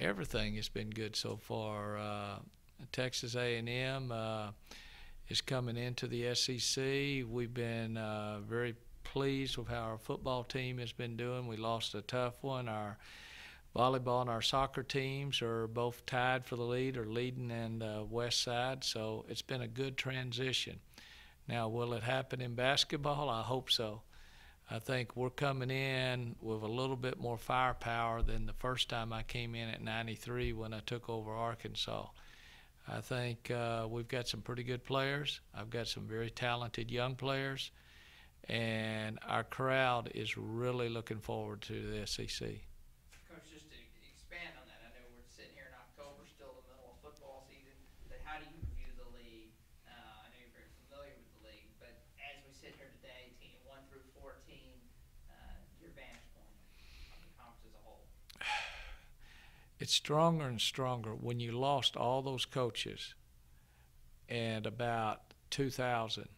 everything has been good so far. Texas A&M is coming into the SEC. We've been very pleased with how our football team has been doing. We lost a tough one. Our volleyball and our soccer teams are both tied for the lead or leading in the west side, so it's been a good transition. Now, will it happen in basketball? I hope so. I think we're coming in with a little bit more firepower than the first time I came in at 93 when I took over Arkansas. I think we've got some pretty good players. I've got some very talented young players, and our crowd is really looking forward to the SEC. Coach, just to expand on that, I know we're sitting here in October, still in the middle of football season, but how do you view the league? I know you're very familiar with the league, but as we sit here today, team 1 through 14, your vantage point of the conference as a whole. It's stronger and stronger. When you lost all those coaches and about 2000,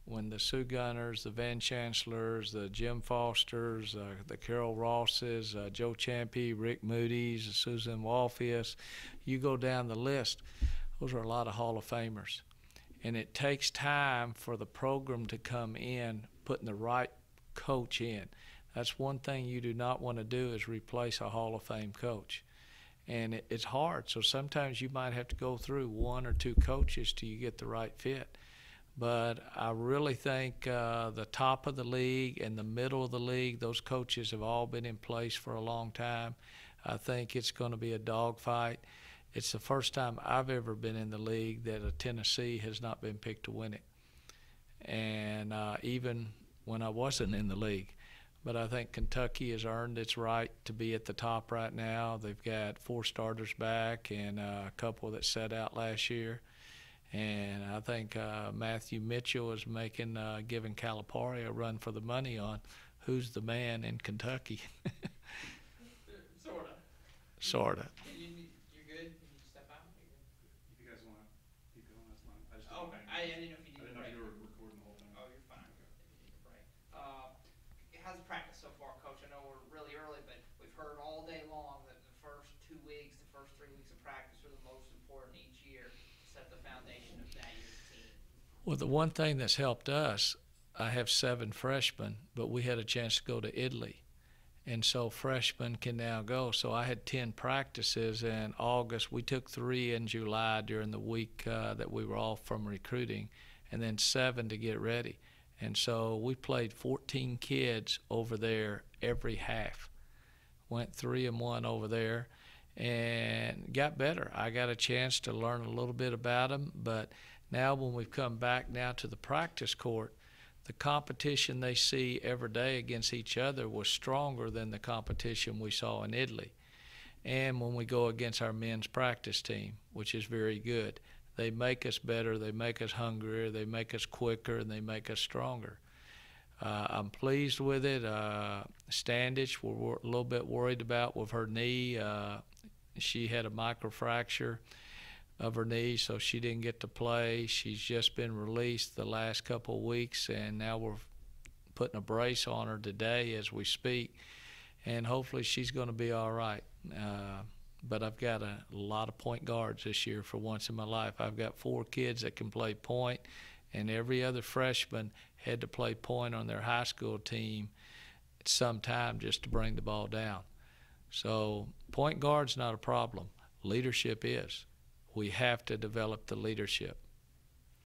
when the Sue Gunners, the Van Chancellors, the Jim Fosters, the Carol Rosses, Joe Champy, Rick Moody's, Susan Walfius, you go down the list, those are a lot of Hall of Famers. And it takes time for the program to come in, putting the right coach in. That's one thing you do not want to do, is replace a Hall of Fame coach. And it's hard, so sometimes you might have to go through 1 or 2 coaches till you get the right fit. But I really think the top of the league and the middle of the league, those coaches have all been in place for a long time. I think it's going to be a dogfight. It's the first time I've ever been in the league that a Tennessee has not been picked to win it. And even when I wasn't in the league. But I think Kentucky has earned its right to be at the top right now. They've got 4 starters back and a couple that sat out last year. And I think Matthew Mitchell is giving Calipari a run for the money on who's the man in Kentucky. Sorta. Sorta. You're good? Can you step out? If you guys want to keep going, that's fine. I just Okay. I didn't know if you needed a break. I didn't know if you were recording the whole thing. Oh, you're fine. If you need a break. How's practice so far, Coach? I know we're really early, but we've heard all day long that the first 2 weeks, the first 3 weeks of practice are the most important each year to set the foundation of that year's team. Well, the one thing that's helped us, I have 7 freshmen, but we had a chance to go to Italy. And so freshmen can now go. So I had 10 practices in August. We took 3 in July during the week that we were off from recruiting, and then 7 to get ready. And so we played 14 kids over there every half. Went 3-1 over there and got better. I got a chance to learn a little bit about them, but now when we've come back now to the practice court, the competition they see every day against each other was stronger than the competition we saw in Italy. And when we go against our men's practice team, which is very good, they make us better, they make us hungrier, they make us quicker, and they make us stronger. I'm pleased with it. Standish, we're a little bit worried about with her knee. She had a microfracture of her knee, so she didn't get to play. She's just been released the last couple of weeks, and now we're putting a brace on her today as we speak, and hopefully she's going to be all right. But I've got a lot of point guards this year for once in my life. I've got 4 kids that can play point, and every other freshman had to play point on their high school team at some time just to bring the ball down. So point guard's not a problem. Leadership is. We have to develop the leadership.